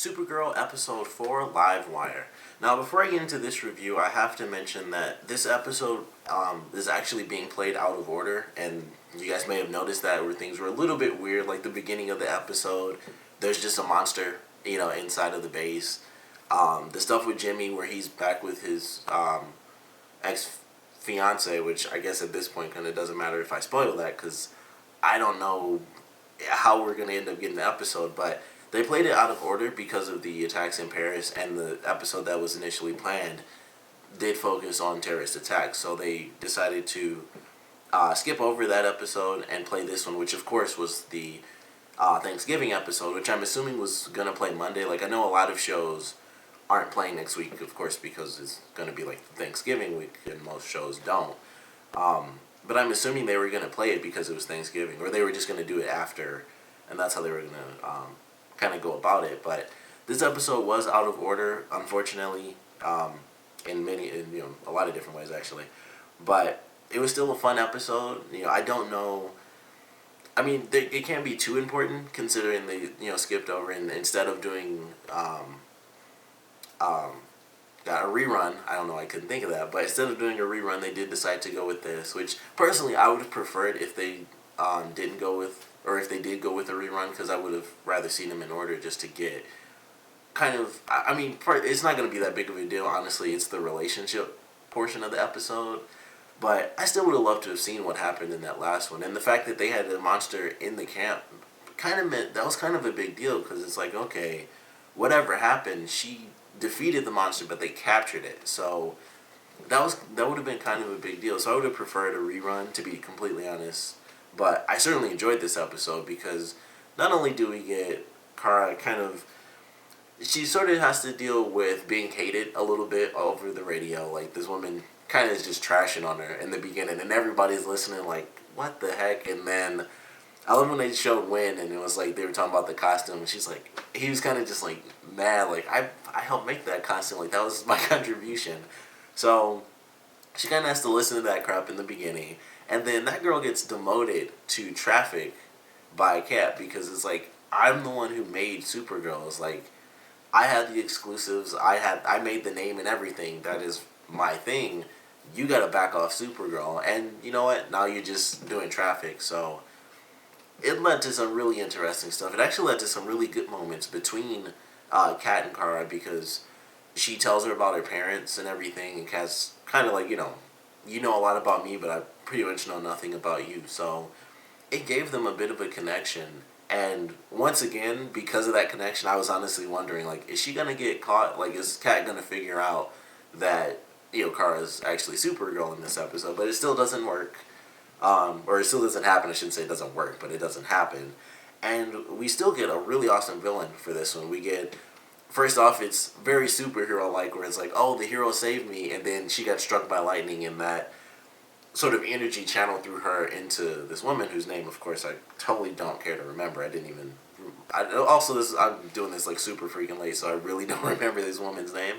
Supergirl Episode 4, Livewire. Now, before I get into this review, I have to mention that this episode is actually being played out of order, and you guys may have noticed that where things were a little bit weird, like the beginning of the episode, there's just a monster, inside of the base. The stuff with Jimmy where he's back with his ex-fiance, which I guess at this point kind of doesn't matter if I spoil that, because I don't know how we're going to end up getting the episode, but they played it out of order because of the attacks in Paris, and the episode that was initially planned did focus on terrorist attacks, so they decided to skip over that episode and play this one, which of course was the Thanksgiving episode, which I'm assuming was going to play Monday. Like, I know a lot of shows aren't playing next week, of course, because it's going to be like Thanksgiving week, and most shows don't. But I'm assuming they were going to play it because it was Thanksgiving, or they were just going to do it after, and that's how they were going to kind of go about it. But this episode was out of order, unfortunately, in a lot of different ways actually. But it was still a fun episode. I don't know. I mean, it can't be too important considering they skipped over, and instead of doing a rerun. I don't know, I couldn't think of that. But instead of doing a rerun, they did decide to go with this, which personally I would have preferred if they didn't go with, or if they did go with a rerun, because I would have rather seen them in order just to get kind of, I mean, it's not going to be that big of a deal, honestly. It's the relationship portion of the episode. But I still would have loved to have seen what happened in that last one. And the fact that they had a monster in the camp kind of meant, that was kind of a big deal, because it's like, okay, whatever happened, she defeated the monster, but they captured it. So that would have been kind of a big deal. So I would have preferred a rerun, to be completely honest. But I certainly enjoyed this episode, because not only do we get Kara she sort of has to deal with being hated a little bit over the radio. Like, this woman kind of is just trashing on her in the beginning, and everybody's listening like, what the heck? And then I love when they showed Win, and it was like they were talking about the costume, and she's like, he was kind of just like mad, like, I helped make that costume, like, that was my contribution. So she kind of has to listen to that crap in the beginning, and then that girl gets demoted to traffic by Kat, because it's like, I'm the one who made Supergirl. It's like, I had the exclusives, I made the name and everything, that is my thing. You gotta back off Supergirl, and you know what? Now you're just doing traffic. So it led to some really interesting stuff. It actually led to some really good moments between Kat and Kara, because she tells her about her parents and everything, and Kat's kind of like, you know a lot about me, but I pretty much know nothing about you. So it gave them a bit of a connection. And once again, because of that connection, I was honestly wondering, like, is she gonna get caught? Like, is Kat gonna figure out that Kara's actually Supergirl in this episode? But it still doesn't work. Or it still doesn't happen. I shouldn't say it doesn't work, but it doesn't happen. And we still get a really awesome villain for this one. We get, first off, it's very superhero-like, where it's like, oh, the hero saved me, and then she got struck by lightning, and that sort of energy channeled through her into this woman whose name, of course, I totally don't care to remember. I'm doing this like super freaking late, so I really don't remember this woman's name.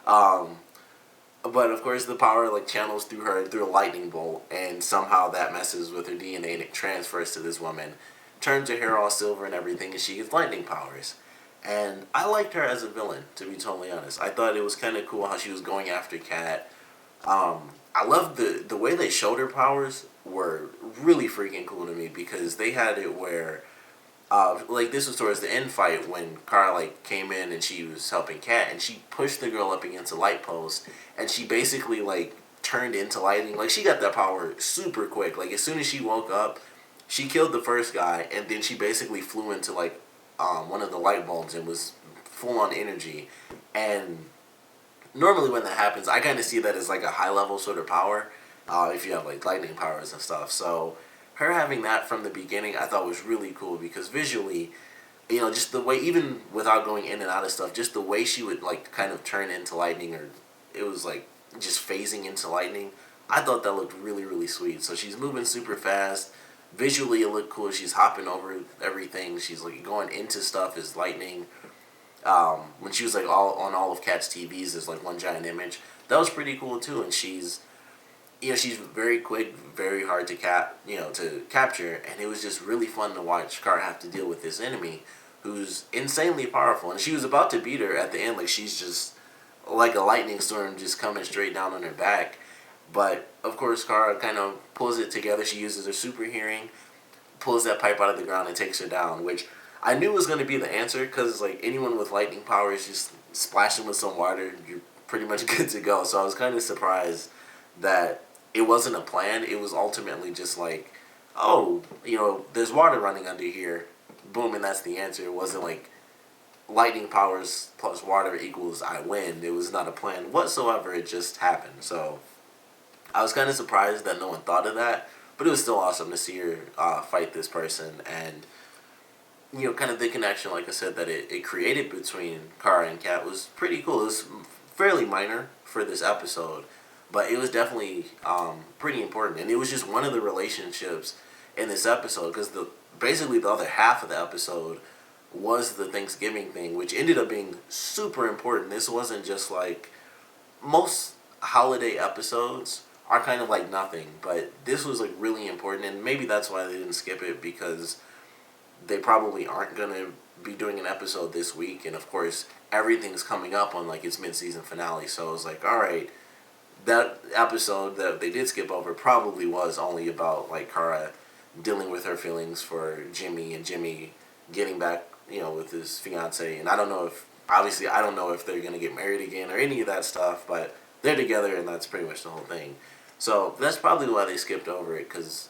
But of course, the power like channels through her through a lightning bolt, and somehow that messes with her DNA and it transfers to this woman, turns her hair all silver and everything, and she gets lightning powers. And I liked her as a villain, to be totally honest. I thought it was kind of cool how she was going after Kat. I love the way they showed her powers were really freaking cool to me, because they had it where, like, this was towards the end fight when Kara like came in and she was helping Kat, and she pushed the girl up against a light post, and she basically like turned into lightning. Like, she got that power super quick. Like, as soon as she woke up, she killed the first guy, and then she basically flew into like one of the light bulbs and was full on energy. And normally when that happens, I kind of see that as like a high level sort of power, if you have like lightning powers and stuff. So her having that from the beginning, I thought was really cool, because visually, just the way, even without going in and out of stuff, just the way she would like kind of turn into lightning, or it was like just phasing into lightning, I thought that looked really, really sweet. So she's moving super fast. Visually it looked cool. She's hopping over everything. She's like going into stuff as lightning. When she was like all of Kat's TVs as like one giant image, that was pretty cool too. And she's very quick, very hard to capture, and it was just really fun to watch Kara have to deal with this enemy who's insanely powerful, and she was about to beat her at the end. Like, she's just like a lightning storm just coming straight down on her back. But of course, Kara kind of pulls it together. She uses her super hearing, pulls that pipe out of the ground, and takes her down. Which I knew was going to be the answer, because like anyone with lightning powers, just splash them with some water, you're pretty much good to go. So I was kind of surprised that it wasn't a plan. It was ultimately just like, oh, there's water running under here, boom, and that's the answer. It wasn't like lightning powers plus water equals I win. It was not a plan whatsoever. It just happened. So I was kind of surprised that no one thought of that, but it was still awesome to see her fight this person, and kind of the connection, like I said, that it created between Kara and Kat was pretty cool. It was fairly minor for this episode, but it was definitely pretty important, and it was just one of the relationships in this episode, because basically the other half of the episode was the Thanksgiving thing, which ended up being super important. This wasn't just like most holiday episodes are kind of like nothing, but this was like really important, and maybe that's why they didn't skip it, because they probably aren't gonna be doing an episode this week, and of course everything's coming up on like its mid-season finale. So it was like, all right, that episode that they did skip over probably was only about like Kara dealing with her feelings for Jimmy, and Jimmy getting back with his fiance. And I don't know if they're gonna get married again or any of that stuff, but they're together, and that's pretty much the whole thing. So that's probably why they skipped over it, because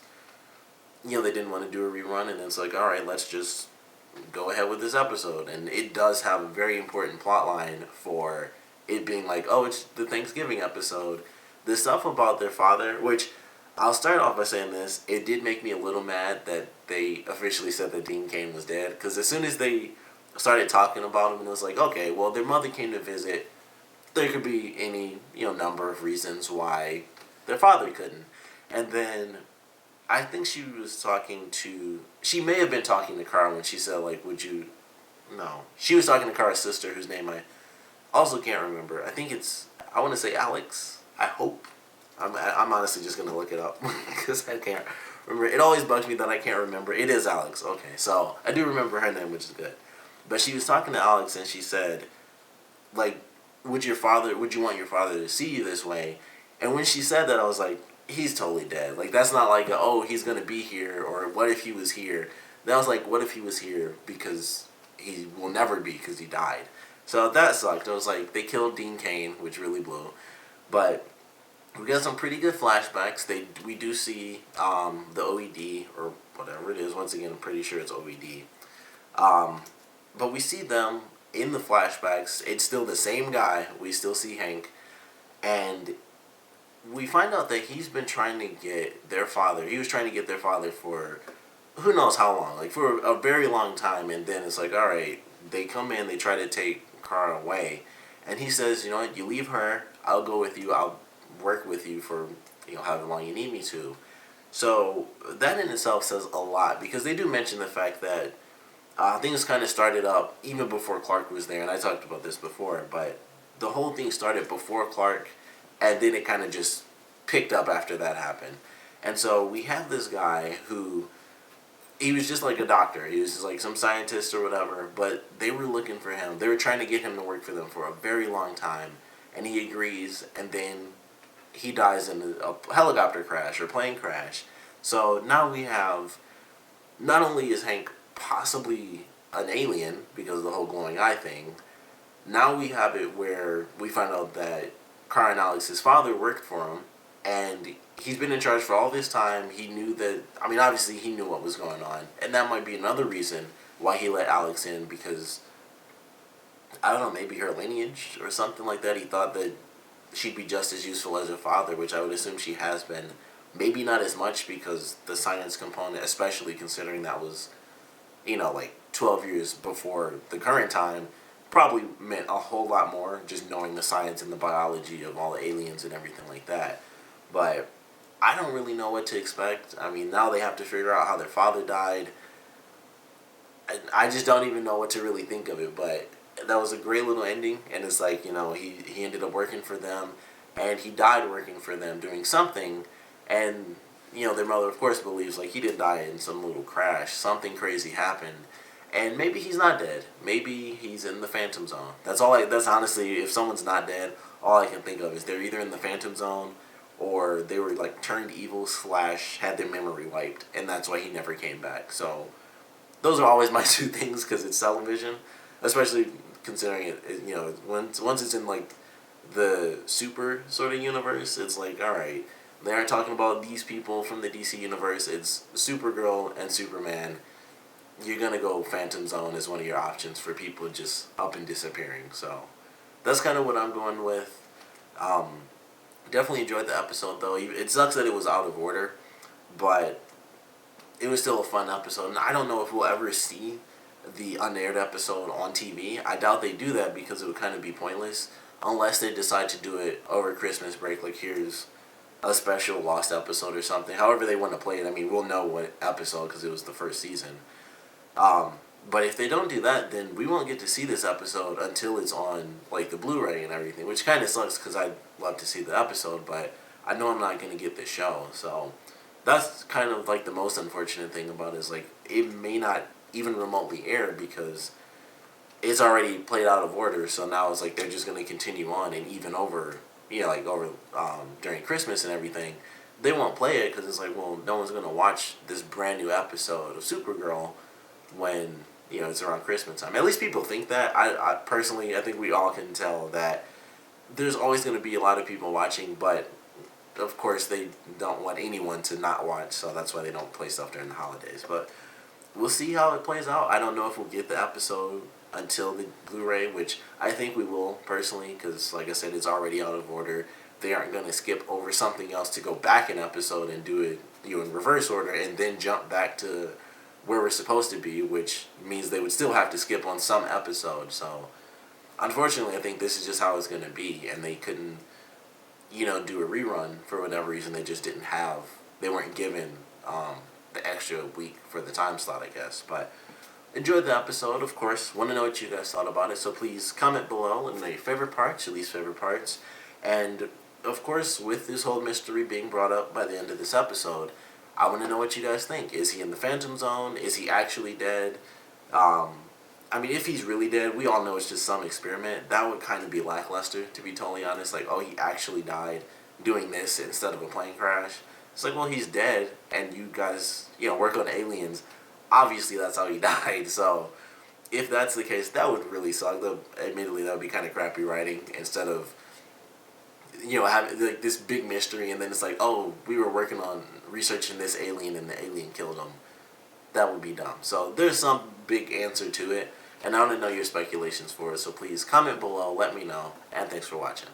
they didn't want to do a rerun, and it's like, all right, let's just go ahead with this episode. And it does have a very important plot line for it being like, oh, it's the Thanksgiving episode. The stuff about their father, which I'll start off by saying this, it did make me a little mad that they officially said that Dean Cain was dead, because as soon as they started talking about him, and it was like, okay, well, their mother came to visit, there could be any number of reasons why their father couldn't. And then I think she may have been talking to Kara when she said, like, she was talking to Kara's sister, whose name I also can't remember. I want to say Alex, I hope. I'm honestly just going to look it up, because I can't remember. It always bugs me that I can't remember. It is Alex, okay, so I do remember her name, which is good. But she was talking to Alex, and she said, like, would you want your father to see you this way? And when she said that, I was like, he's totally dead. Like, that's not like, he's going to be here, or what if he was here? That was like, what if he was here because he will never be, because he died. So that sucked. I was like, they killed Dean Cain, which really blew. But we got some pretty good flashbacks. We do see the OED, or whatever it is. Once again, I'm pretty sure it's OED. But we see them in the flashbacks. It's still the same guy. We still see Hank. And we find out that he's been trying to get their father. He was trying to get their father for who knows how long. Like, for a very long time. And then it's like, all right, they come in, they try to take Kara away. And he says, you know what, you leave her, I'll go with you, I'll work with you for, however long you need me to. So that in itself says a lot, because they do mention the fact that things kind of started up even before Clark was there, and I talked about this before, but the whole thing started before Clark, and then it kind of just picked up after that happened. And so we have this guy who, he was just like a doctor. He was just like some scientist or whatever, but they were looking for him. They were trying to get him to work for them for a very long time, and he agrees, and then he dies in a helicopter crash or plane crash. So now we have, not only is Hank possibly an alien because of the whole glowing eye thing, now we have it where we find out that Kara and Alex, his father, worked for him, and he's been in charge for all this time. He knew that, obviously he knew what was going on, and that might be another reason why he let Alex in, because, I don't know, maybe her lineage or something like that. He thought that she'd be just as useful as her father, which I would assume she has been. Maybe not as much, because the science component, especially considering that was, like 12 years before the current time, probably meant a whole lot more, just knowing the science and the biology of all the aliens and everything like that. But I don't really know what to expect. Now they have to figure out how their father died. I just don't even know what to really think of it, but that was a great little ending, and it's like, he ended up working for them, and he died working for them doing something, and, their mother, of course, believes, like, he didn't die in some little crash. Something crazy happened, And maybe he's not dead. Maybe he's in the Phantom Zone. That's honestly, if someone's not dead, all I can think of is they're either in the Phantom Zone or they were like turned evil / had their memory wiped, and that's why he never came back. So those are always my two things because it's television, especially considering once it's in like the super sort of universe, it's like, all right, they aren't talking about these people from the DC universe. It's Supergirl and Superman. You're gonna go Phantom Zone as one of your options for people just up and disappearing. So that's kind of what I'm going with. Definitely enjoyed the episode though. It sucks that it was out of order, but it was still a fun episode. And I don't know if we'll ever see the unaired episode on TV. I doubt they do that because it would kind of be pointless unless they decide to do it over Christmas break. Like, here's a special lost episode or something. However they want to play it. I mean, we'll know what episode because it was the first season. But if they don't do that, then we won't get to see this episode until it's on like the Blu-ray and everything, which kind of sucks because I'd love to see the episode, but I know I'm not going to get the show. So that's kind of like the most unfortunate thing about it, is like it may not even remotely air because it's already played out of order. So now it's like they're just going to continue on, and even over during Christmas and everything, they won't play it because it's like, well, no one's going to watch this brand new episode of Supergirl when it's around Christmas time. At least people think that. I personally, I think we all can tell that there's always going to be a lot of people watching, but of course they don't want anyone to not watch, so that's why they don't play stuff during the holidays. But we'll see how it plays out. I don't know if we'll get the episode until the Blu-ray, which I think we will personally, because like I said, it's already out of order. They aren't going to skip over something else to go back an episode and do it in reverse order and then jump back to where we're supposed to be, which means they would still have to skip on some episode. So unfortunately, I think this is just how it's going to be, and they couldn't do a rerun for whatever reason. They weren't given the extra week for the time slot, I guess. But enjoyed the episode, of course. Want to know what you guys thought about it, so please comment below. Let me know your favorite parts, your least favorite parts, and of course, with this whole mystery being brought up by the end of this episode, I want to know what you guys think. Is he in the Phantom Zone? Is he actually dead? I mean, if he's really dead, we all know it's just some experiment. That would kind of be lackluster, to be totally honest. Like, oh, he actually died doing this instead of a plane crash. It's like, well, he's dead, and you guys, work on aliens. Obviously, that's how he died. So, if that's the case, that would really suck. Admittedly, that would be kind of crappy writing instead of having like this big mystery, and then it's like, oh, we were working on researching this alien and the alien killed him. That would be dumb. So there's some big answer to it, and I want to know your speculations for it. So please comment below, let me know, and thanks for watching.